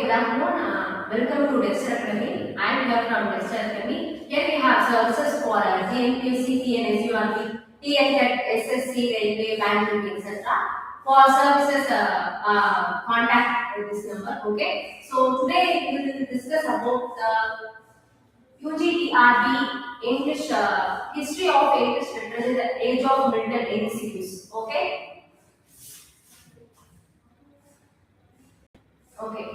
good afternoon. Welcome to Dexter Academy. I am here from Dexter Academy. Here we have services for TNPSC, TNUSRB, TNPSC, Railway, Banking, etc. For services, contact this number. Okay. So today we will discuss about the UGTRB English history of English literature, the age of Milton MCQs. Okay. Okay.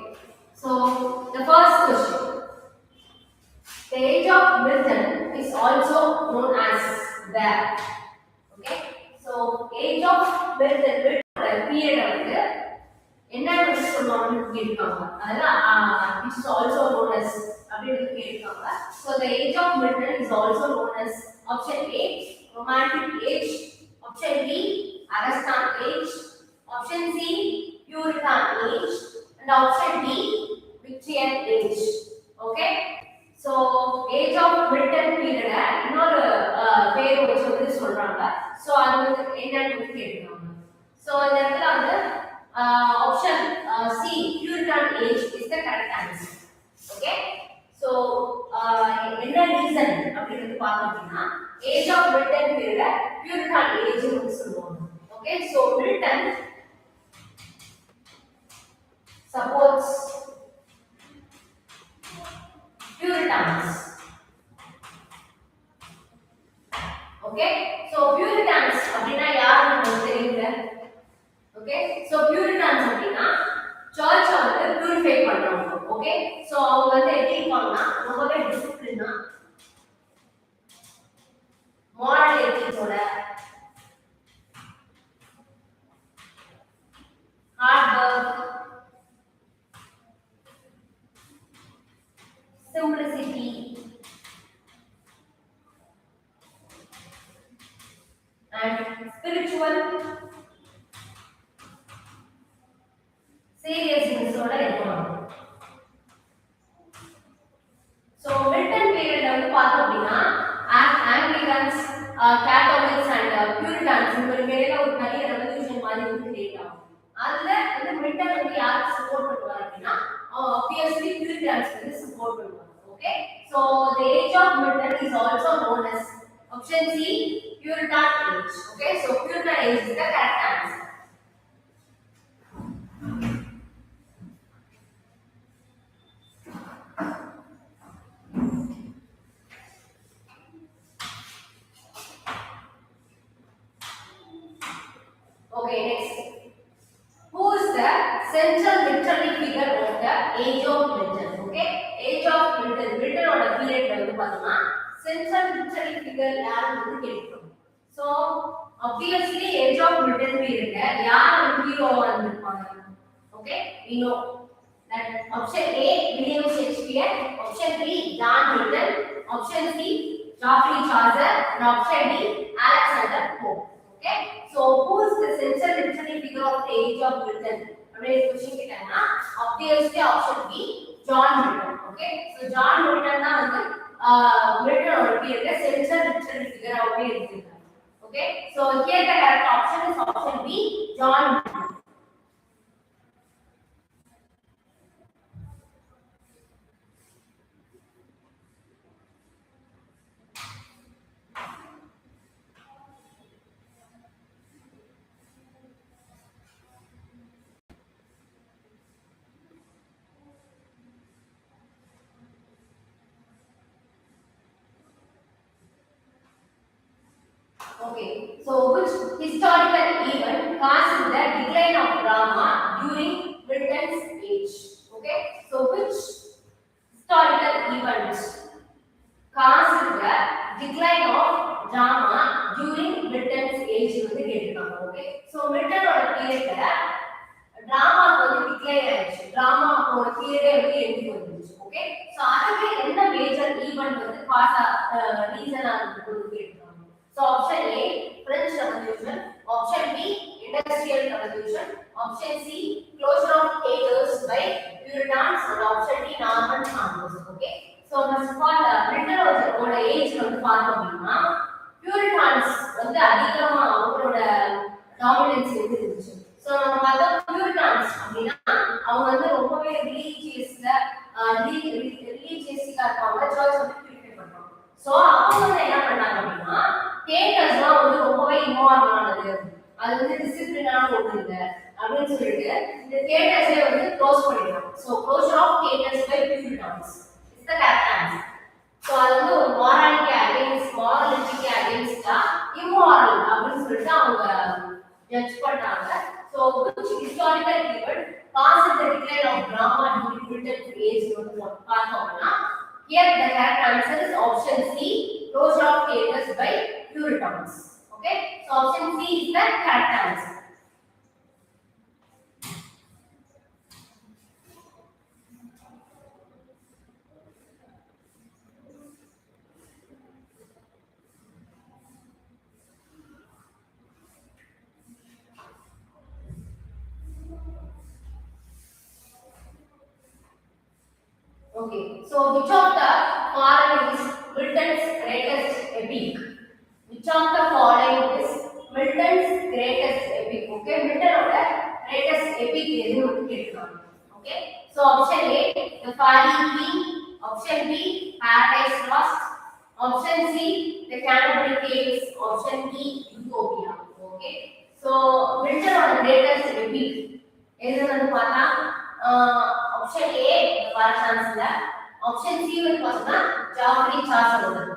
So the first question. The age of Milton is also known as where. Okay. So age of Milton period வந்து என்னன்னு சொல்லுவாங்கன்னு கேட்பாங்க. அதனால it is also known as அப்படினு கேட்பாங்க. So the age of Milton is also known as option A romantic age, option B Augustan age, option C Puritan age, and option D Victorian age. Okay. So age of Milton period இன்னொரு பேர் வச்சு வந்து சொல்றாங்க. So அது வந்து என்னன்னு கேட்கறாங்க. So இந்த இடத்துல வந்து option C Puritan age is the correct answer. Okay. So என்ன ரீசன் அப்படினு பார்த்தோம்னா age of Milton period Puritan age னு சொல்லுவாங்க. Okay. So Milton supports Puritans. Okay. So Puritans அப்படினா யாருன்னு நமக்கு தெரியுங்க. Okay. So Puritans அப்படினா சர்ச் வந்து பியூரிஃபை பண்றவங்க. Okay. So அவங்க வந்து எப்படி இருப்பாங்கன்னா ரொம்பவே டிசிப்ளினா மாரல் எத்திக்ஸோட hard work simplicity and spiritual seriousness ஓட இருப்பாங்க. So Milton period வந்து பார்த்தோம் அப்படினா Anglicans, Catholics and Puritans இவங்களுக்கு இடையில ஒரு பெரிய ரெவல்யூஷன் மாதிரி வந்து கிரியேட் ஆகும். அதுல வந்து மில்டன் வந்து யாருக்கு சப்போர்ட் பண்ணுவார் அப்படினா obviously Puritans வந்து சப்போர்ட் பண்ணுவாங்க. Okay. So the age of Milton is also known as option C Puritan age. Okay. So Puritan age is the correct answer. Okay, next. Who is the central literary figure of the age of Milton? Okay, age of Milton. Milton oda period வந்து பார்த்தோம்னா central literary figure யாருன்னு வந்து கேட்கிறோம். So obviously age of Milton period யார் ஹீரோவா இருந்திருப்பாங்க? Okay, we know that option A William Shakespeare, option B John Milton, option C Geoffrey Chaucer, and option D Alexander Pope. Okay. So who is the central literary figure of the age of Milton? அப்படியே question கேட்டாங்கன்னா obviously option B John Milton. Okay. So John Milton தான் வந்து Milton ஓட பீரியட்ல central literary figure ஆவே இருக்காங்க. Okay. So here the correct option is option B John Milton. Okay, so which historical event caused the decline of drama during Milton's age? Okay, so which historical event caused the decline of drama during Milton's age? வந்து கேட்டிருக்காங்க. Okay, so Milton ஓட பீரியட்ல drama வந்து decline ஆயிடுச்சு. drama ஓட பீரியடே வந்து end வந்துருச்சு. Okay, so அதுக்கு என்ன மேஜர் ஈவென்ட் வந்து காசா ரீசனா இருக்குன்னு கேட்டிருக்காங்க. So option A French Revolution, option B Industrial Revolution, option C closure of theatres by Puritans, and option D Norman Conquest. Okay. So first of all Milton ஓட age வந்து பார்த்தோம் அப்படின்னா Puritans வந்து அதிகமா அவங்களோட டாமினன்ஸ் இருந்துச்சு. So நம்ம பார்த்தா Puritans அப்படின்னா அவங்க வந்து ரொம்பவே ரிலீஜியஸ் அது வந்து டிசிப்ளினான ஒன்று இல்லை அப்படின்னு சொல்லிட்டு இந்த தியேட்டர்ஸே வந்து க்ளோஸ் பண்ணிடுறாங்க. ஸோ closure of theatres by Puritans is the correct answer. So அது வந்து ஒரு மாராலிட்டி அகைன்ஸ்ட் மாரலிட்டிக்கு அகைன்ஸ்டா இம்மாரல் அப்படின்னு சொல்லிட்டு அவங்க ஜட்ஜ் பண்றாங்க. So which historical period caused the decline of drama during Milton's age வந்து பார்த்தோம்னா here the correct answer is option C, closure of theatres by Puritans. Okay, so option C is the correct answer. Okay, so which of the following is Milton's greatest epic? Which of the following is Milton's greatest epic? Okay, Milton's greatest epic எதுன்னு வந்து கேட்கிறாங்க. Okay, so option A, the Fairy Queen. Option B, Paradise Lost. Option C, the Canterbury Tales. Option D, Utopia. Okay, so Milton's greatest epic எதுன்னு வந்து பார்த்தா option A வர chance இல்ல. option C வந்து பார்த்தா Jafri Charles.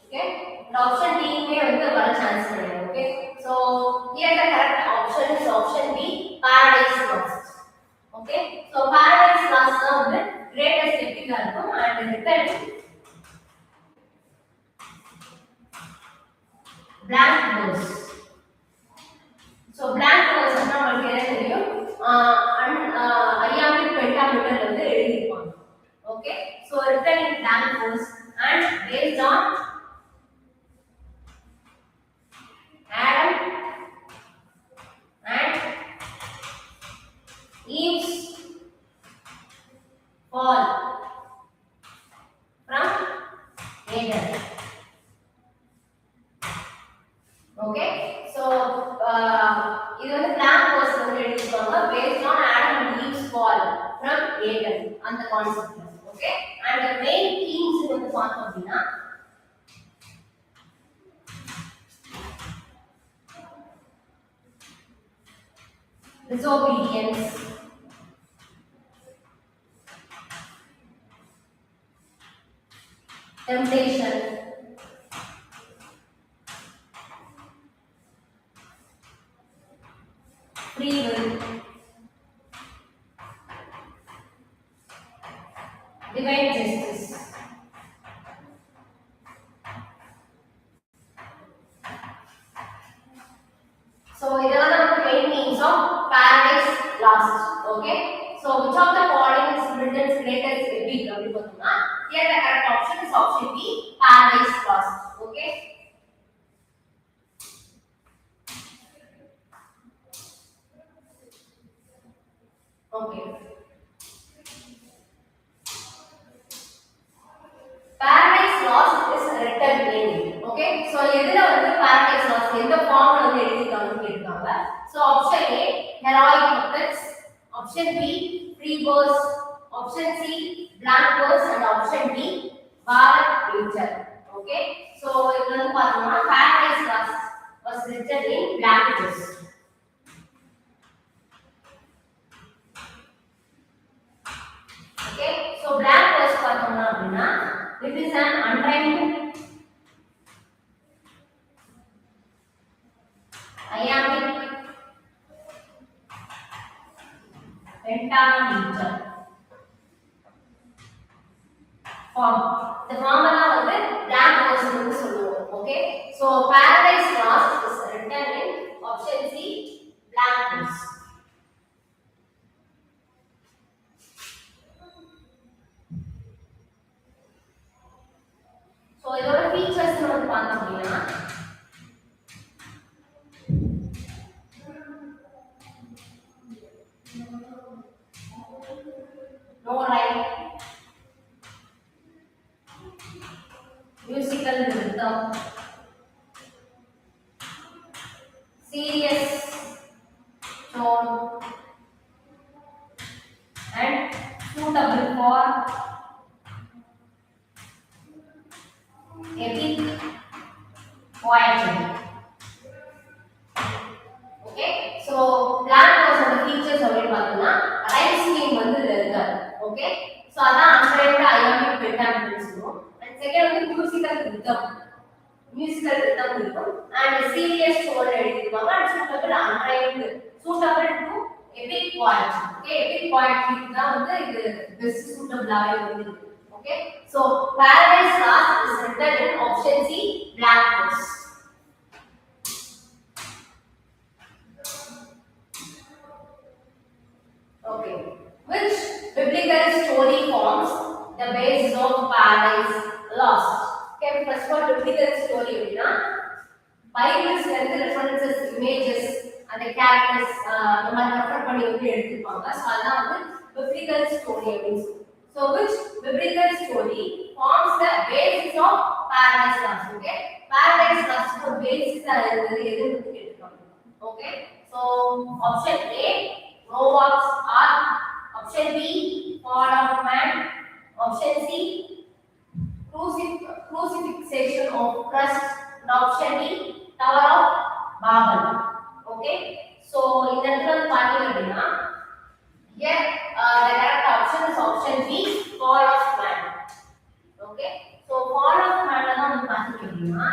Okay, and option D மே வந்து வர chance கிடையாது. Okay, so here the correct option is option B, Paradise Lost. Okay, so Paradise Lost தான் வந்து greatest epic ஆ இருக்கும் and written blank verse. So blank verse னா நமக்கு என்ன தெரியும், iambic pentameter வந்து எழுதிருப்பாங்க. Okay, so written in blank verse and based on Adam and Eve's fall from Eden. Okay, so இது வந்து blank verse வந்து எழுதிருப்பாங்க based on Adam and Eve's fall from Eden அந்த கான்செப்ட்ல. Okay, and the main themes வந்து பார்த்தோம் அப்படின்னா disobedience, temptation, free will, divine justice. So these are the main themes of Paradise Lost. Okay, so which of the following is Milton's greatest epic? Here the correct option is option B, Paradise Lost. Okay, okay, Paradise Lost is written in. Okay, so எதுல வந்து Paradise Lost எந்த ஃபார்ம்ல வந்து எழுதிருக்காங்கன்னு கேட்காங்க. So option A, heroic methods. Option B, free verse. Option C, blank verse. And option D, Bharat literature. Okay, so இது வந்து பார்த்தோம்னா Paradise Lost was written in blank verse. Okay, so blank verse பார்த்தோம்னா அப்படின்னா it is an unrhymed iambic pentameter form. The form எல்லாம் வந்து blank verse னு சொல்லுவோம். Okay, so Paradise Lost is written in option C, blank verse. So இதோட features வந்து பார்த்தோம் அப்படின்னா no rhyme, musical rhythm, serious tone, and suitable for poetry. Okay, so black person features அப்படின்னு பார்த்தோம்னா ரைட் ஸ்கீம் வந்து இதுல இருக்காது. ஓகே, சோ அதான் அன்ரைம்டு ஐயாமிக் பென்டாமிக் சொல்லுவோம். அண்ட் செகண்ட் வந்து மியூசிக்கல் ரிதம் இருக்கும். அண்ட் சீரியஸ் டோன் எழுதிருப்பாங்க. And suitable unrhymed suitable to epic poetry. Okay, epic poetry தான் வந்து இது பெஸ்ட் சூட்டபிளாவே வருது. Okay, so Paradise Lost is written in option C, black verse. Okay, which biblical story forms the basis of Paradise Lost? Okay, first one biblical story அப்படினா பைபிள்ஸ்ல இருந்து references images அந்த characters அந்த மாதிரி ரெஃபர் பண்ணி வந்து எடுத்துப்பாங்க. சோ அதான் வந்து biblical story அப்படினு சொல்லுவோம். So which biblical story forms the basis of Paradise Lost? Okay, Paradise Lost को basis ஆ இருந்தது எதுன்னு கேட்டிருக்காங்க. Okay, so option A, Noah's Ark, option B, fall of man, option C, crucifixion of Christ, and option D, Tower of Babel. Okay, so இந்த இடத்துல பாத்தீங்க அப்படின்னா here the correct option is option B, fall of man. Okay, so fall of man ல தான் வந்து பாத்தீங்க அப்படின்னா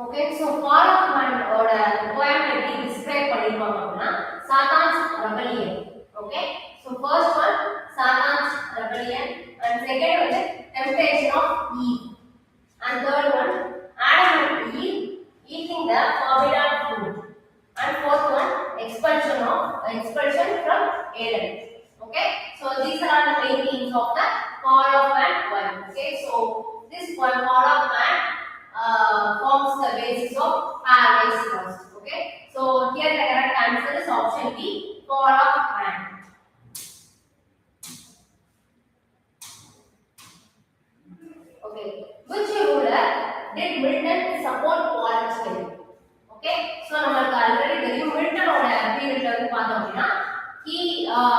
okay, so fall of man ஓட poem எப்படி describe பண்ணிருப்பாங்க அப்படினா Satan's rebellion. Okay, so first one Satan's rebellion, and second one temptation of Eve, and third one Adam and Eve eating the forbidden fruit, and fourth one expulsion from Eden. Okay, so these are the main themes of the fall of man poem. Okay, so this poem fall of man forms the basis of Paradise Lost. Okay, so here the correct answer is option B, fall of man. Okay, which ruler did Milton support politically? Okay, so நமக்கு already தெரியும் Milton ஓட பீரியட்ல வந்து பார்த்தோம் அப்படின்னா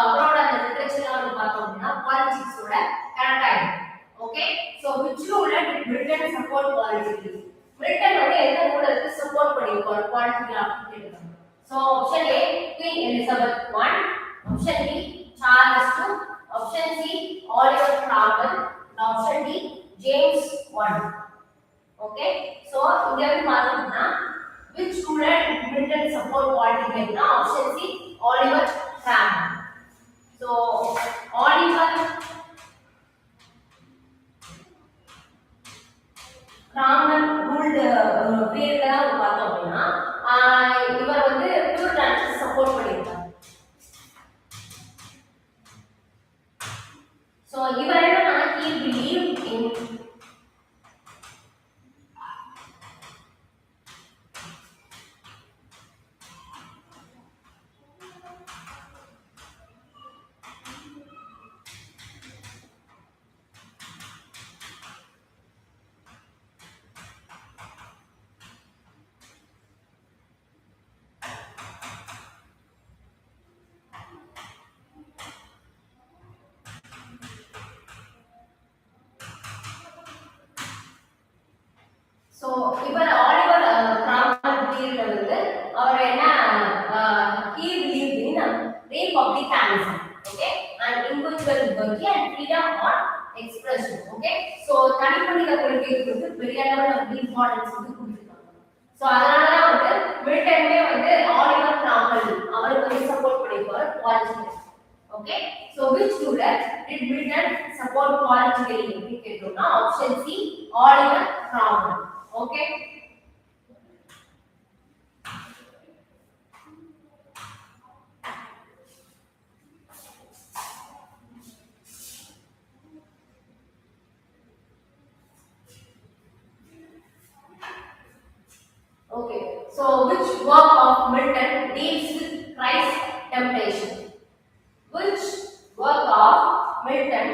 அவரோட அந்த லிட்டரேச்சர்ல வந்து பார்த்தோம் அப்படின்னா பாலிடிக்ஸ் ஓட கனெக்ட் ஆயிடும். Okay, so which ruler did Milton support politically? Milton வந்து எந்த ரூலருக்கு சப்போர்ட் பண்ணிருக்காரு politically அப்படின்னு கேக்குறாங்க. So option A, Queen Elizabeth I, option B, Charles II, option C, Oliver Cromwell, and option D, James I. Okay, so இங்க வந்து பார்த்தோம்னா which ruler did Milton support politically? Option C, Oliver Cromwell. So Oliver Cromwell ruled periodல தான் பார்த்தோம் அப்படின்னா இவர் வந்து Puritans support பண்ணியிருக்காரு. So இவர் என்னன்னா he believed in so இவர் ஆலிவர் கிராம்வெல் பீரியட்ல வந்து அவர் என்ன he believed in republicanism. Okay, and individual liberty and freedom of expression. Okay, so தனிமனித கொள்கைக்கு வந்து பெரிய அளவுல இம்பார்ட்டன்ஸ் வந்து கொடுத்திருக்காங்க. so அதனால தான் வந்து மில்டனே வந்து ஆலிவர் கிராம்வெல் அவருக்கு வந்து சப்போர்ட் பண்ணிருக்காரு politics. Okay, so which ruler did Milton support politically? Option C, Oliver Cromwell. Okay. Okay, so which work of Milton deals with Christ's temptation? Which work of Milton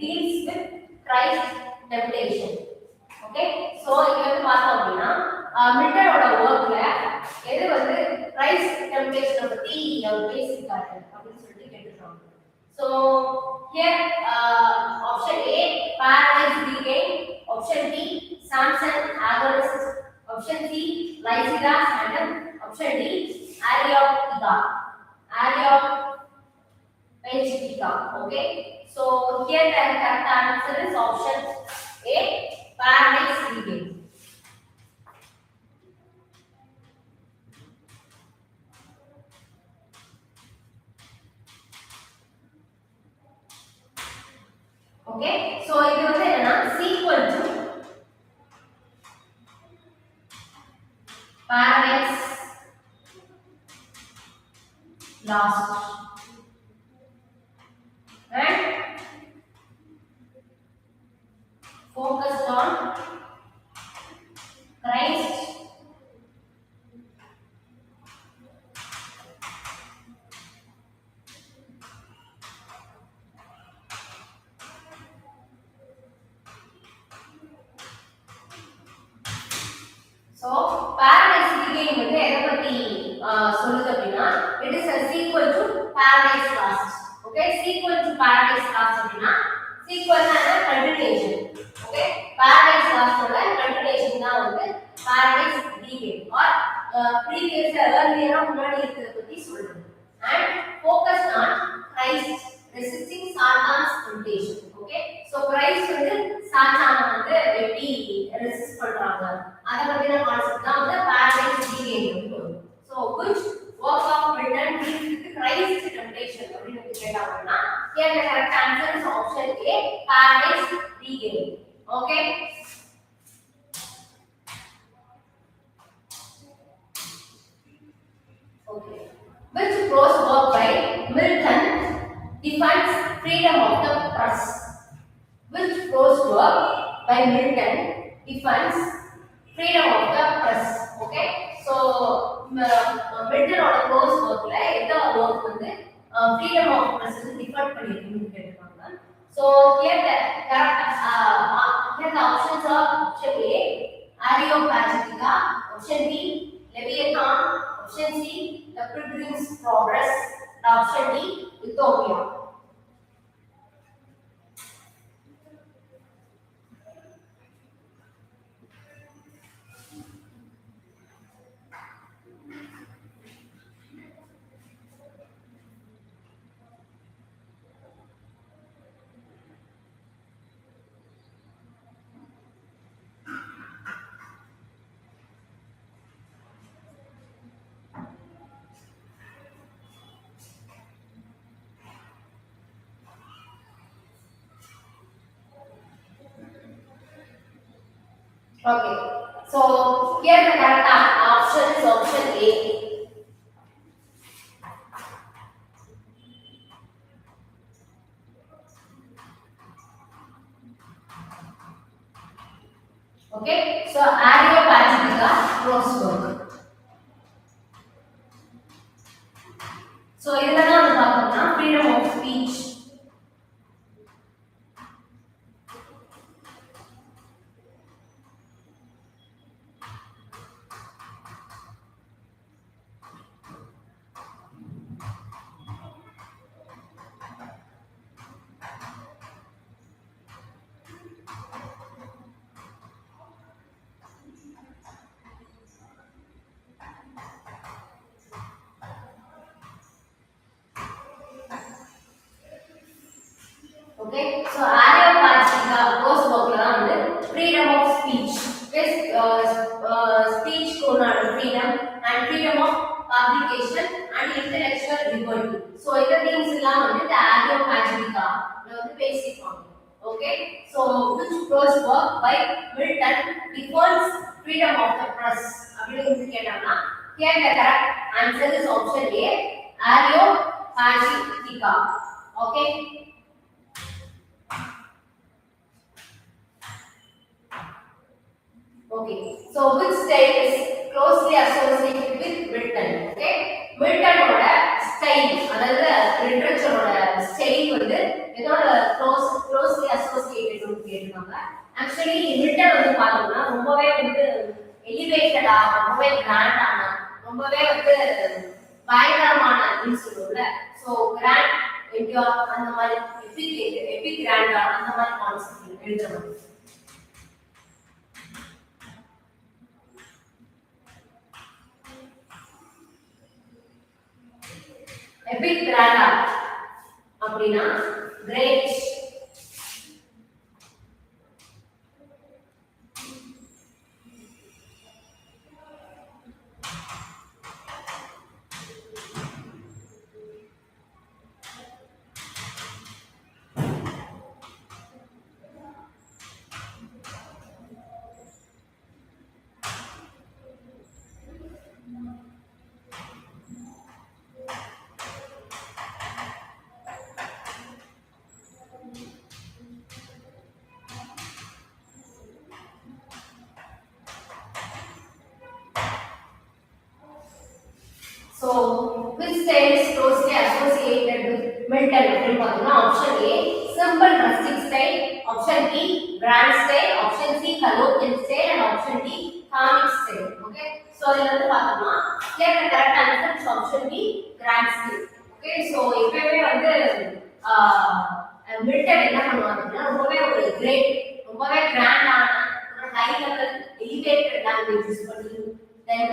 deals with Christ's temptation? Okay, so இங்க வந்து பார்த்தோம் அப்படின்னா மில்டனோட ஒர்க்ல எது வந்து Christ temptation பத்தி அவர் பேசியிருக்காரு அப்படின்னு சொல்லிட்டு கேட்டிருக்காங்க. So here option A paradise regain, option B Samson agonist, option C Lycidas and option D Areopagitica. Okay, so here the correct answer is option A paradise regain. Okay, so இது வந்து என்னன்னா sequel to paradise lost and focused on Christ so paradise regain வந்து எதை பத்தி சொல்லுது அப்படின்னா it is a sequel to paradise lost. Okay, sequel to paradise lost அப்படின்னா sequel னா continuation. Okay, paradise lost ஓட continuation தான் வந்து paradise regain or previous earlier முன்னாடி இருக்கிறத பத்தி சொல்லுது and focused on Christ resisting Satan's temptation. Okay, so Christ வந்து சாத்தானை வந்து எப்படி ரெசிஸ்ட் பண்றாங்க அத பத்தின கான்செப்ட் தான் வந்து paradise regain சொல்லுது. So which work of Milton deals with Christ temptation அப்படின்னு கேட்டாங்கன்னா here the correct answer is option A paradise regain. Okay, okay, which prose work by Milton defines freedom of the press? Which prose work by Milton defines freedom of the press? Okay, so Milton oda prose work la edha work வந்து freedom of press வந்து define பண்ணிருக்குன்னு கேட்டிருக்காங்க. So here the options are option A Areopagitica, option B Leviathan, option C The Pilgrim's Progress, and option D Utopia. Okay, so here the correct option is option A. Okay, so Areopagitica prose work. So இதுல தான் வந்து பார்த்தோம்னா freedom of speech. Okay, so Areopagitica prose work la வந்து freedom of speech. Yes, speech freedom and freedom of publication and intellectual liberty. So இந்த things எல்லாம் வந்து the Areopagitica வந்து பேசிருப்பாங்க. Okay, so which prose work by Milton defines freedom of the press அப்படின்னு கேட்டாங்கன்னா here the correct answer is option A, Areopagitica. Okay. Okay, so which style is closely associated with Milton? Okay, Milton ஓட style அதாவது literature ஓட style வந்து இதோட closely associated னு கேட்டிருக்காங்க. Actually Milton வந்து பார்த்தோம்னா ரொம்பவே வந்து elevated ரொம்பவே grand ரொம்பவே வந்து பயங்கரமான அப்படின்னு சொல்லுவோம்ல. So grand India அந்த மாதிரி epic grand அந்த மாதிரி கான்செப்ட் எழுதுறாங்க. Epic grand அப்படினா great. So which style is closely associated with Milton? அப்படின்னு பார்த்தோம்னா option A simple rustic style, option B grand style, option C colloquial style and option D comic style. Okay, so இதுல வந்து பார்த்தோம்னா here the correct answer is option B grand style. Okay, so இப்பவே வந்து Milton என்ன பண்ணுவாங்கன்னா ரொம்பவே ஒரு great ரொம்பவே கிராண்டான ஒரு high level elevated language use பண்ணி then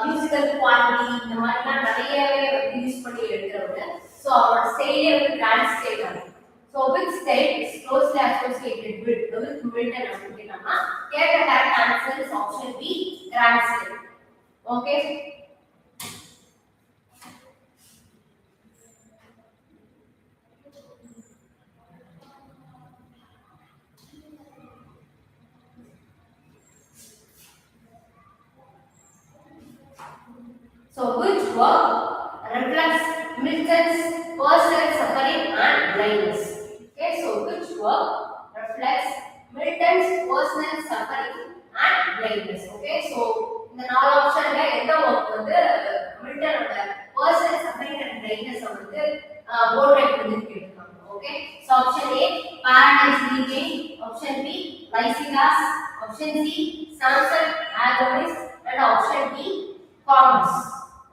musical quality இந்த மாதிரிலாம் நிறையவே யூஸ் பண்ணி எழுதுறவங்க. ஸோ அவரோட ஸ்டைலே வந்து கிராண்ட் ஸ்டைல் ஆகும். So which style is closely associated with Milton அப்படின்னு கேட்டோம்னா here the correct answer is option B grand style. Okay. So which work reflects Milton's personal suffering and blindness? Okay, so which work reflects Milton's personal suffering and blindness? Okay, so இந்த நாலு ஆப்ஷன்ல எந்த work வந்து மில்டனோட personal suffering and blindness வந்து portrait பண்ணி கேட்டிருக்காங்க. Okay, so option A Paradise Regained, option B Lycidas, option C Samson Agonis and option D Commerce.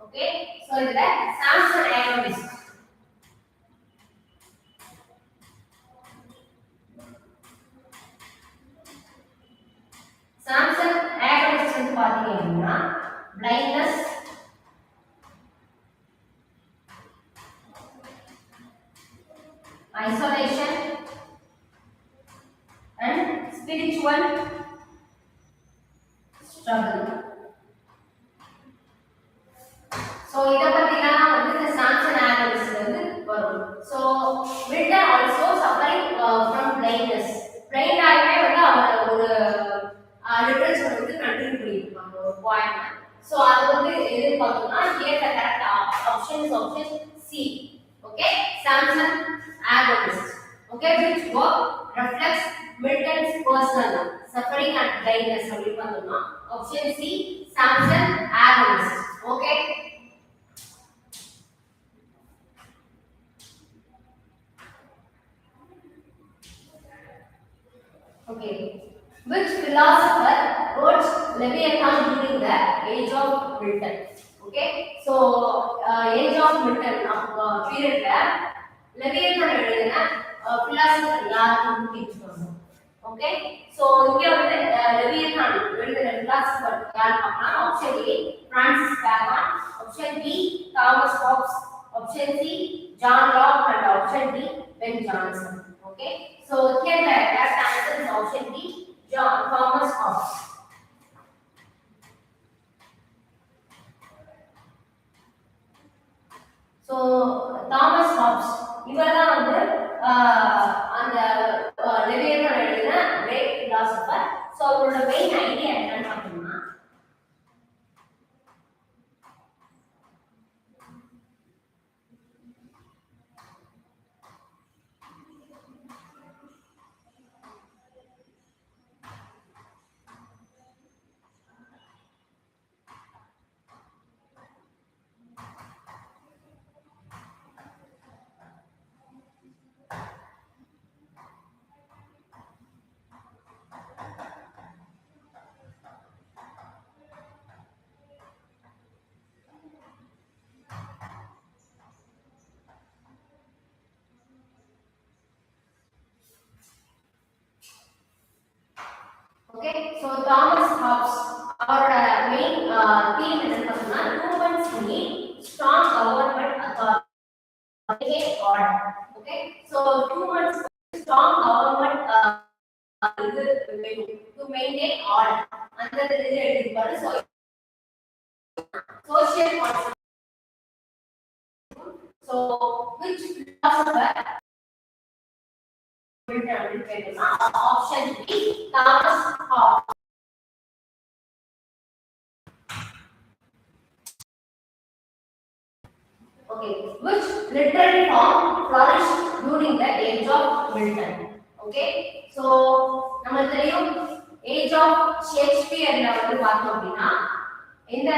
Okay, so இதுல Samson Agonis வந்து பாத்தீங்கன்னா blindness, isolation and spiritual struggle. So இத பத்திலாம் வந்து இந்த Samson Agonis வந்து வரும். So Milton also suffering from blindness. Blind ஆகவே வந்து அவர் ஒரு லிட்டரேச்சர் வந்து கண்டினியூ பண்ணிருப்பாங்க ஒரு பாயிண்ட். So அது வந்து எது பார்த்தோம்னா here the correct option is option C. Okay, Samson Agonis. Okay, which work reflects Milton's personal suffering and blindness அப்படி பார்த்தோம்னா option C Samson Agonis. Okay. Okay, which philosopher wrote Leviathan during the age of Milton? Okay, so age of Milton period la Leviathan எழுதின philosopher யாருன்னு கேட்பாங்க. Okay, so இங்க வந்து Leviathan எழுதின philosopher யார் பார்த்தா option A Francis Bacon, option B Thomas Hobbes, option C John Locke and option D Ben Jonson. Okay, so here the correct answer is option D Thomas Hobbes. So Thomas hops இவர் தான் வந்து அந்த லெவியதான் எழுதின great philosopher. So அவரோட main idea என்னன்னு பார்த்தோம்னா okay, so Thomas Hobbes our main theme is humans need strong government authority order. Okay, so humans strong government to maintain order under the social concept. So which philosopher? Option B, Thomas Hobbes. Okay, which literary form flourished during the age of Milton? Okay, so நம்ம தெரியும் age of Shakespeare ல வந்து பார்த்தோம் அப்படின்னா இந்த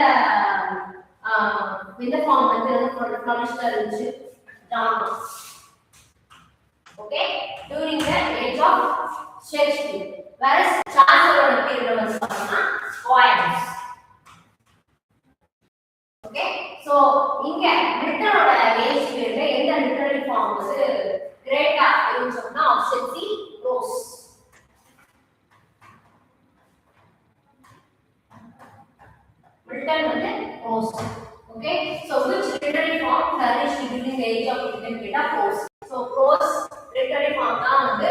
form வந்து flourished இருந்துச்சு drama. Okay, during the age of Shakespeare, whereas Chaucer's period was poems. Okay, so inga Milton age period எந்த literary form வந்து great-ஆ இருந்துச்சுன்னா option C prose. Milton வந்து prose. Okay, so which literary form flourished during the age of Milton? Prose. So prose literary form தான் வந்து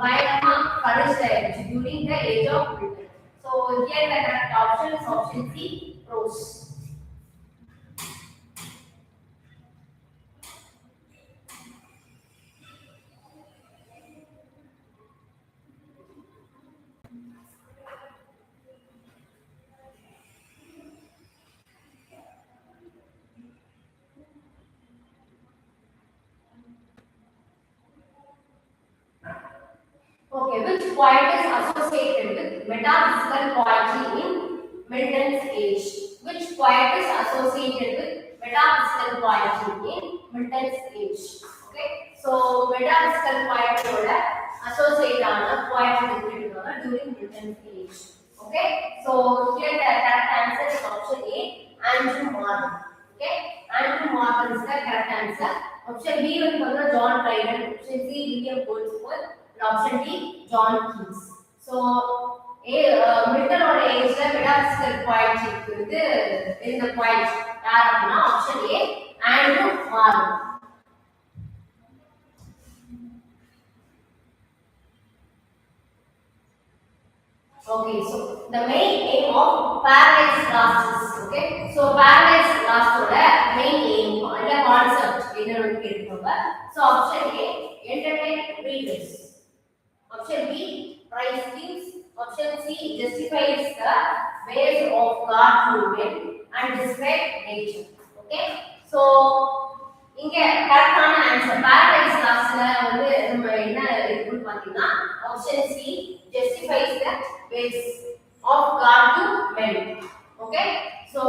பயங்கரமா flourished during the age of Milton. So here the correct option is option C prose. Okay, which poet is associated with metaphysical poetry in Milton's age? Which poet is associated with metaphysical poetry in Milton's age? Okay, so metaphysical poetry oda associated ana poetry during Milton's age. Okay, so here the correct answer is option A, Andrew Marvell. Okay, Andrew Marvell is the correct answer. Option B will be John Dryden. Option C, William Wordsworth. Option D, John Keats. So Milton oda age la metaphysical poetry வந்து இந்த poet யார் அப்படினா option A, Andrew Marvell. Okay, so the main aim of Paradise Lost is, okay, so Paradise Lost oda main aim or concept என்னன்னு கேட்பாங்க. So option A, entertain readers. Option B, price things. Option C, justifies the ways of God to men and describe nature. Okay, so இங்க கரெக்டான answer Paradise Lostல வந்து நம்ம என்ன இருக்குன்னு பாத்தீங்கன்னா option C, justifies the ways of God to men. Okay, so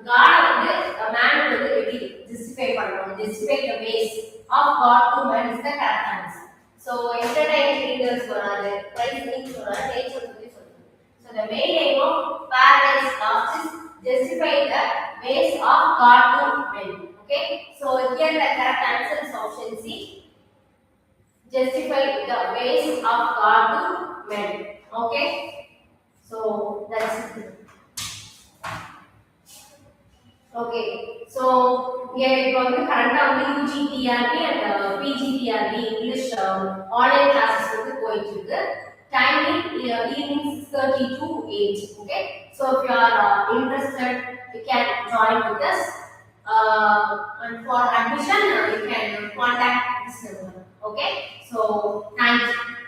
God வந்து man வந்து எப்படி justify பண்றோம், justify the ways of God to men is the correct answer. So entertain readers சொன்னாரு, price things சொன்னாரு, nature பத்தி சொன்னாரு. So the main aim of Paradise Lost is justify the ways of God to men. Okay, so here the correct answer is option C, justify the ways of God to men. Okay, so that's it. Okay, so here இப்போ வந்து கரெக்ட்டா வந்து UGTRB and PGTRB English online classes வந்து போயிட்டு இருக்கு. Timing evening 6:30 to 8. Okay, so if you are interested, you can join with us. and for admission, you can contact this number. Okay. So thank you.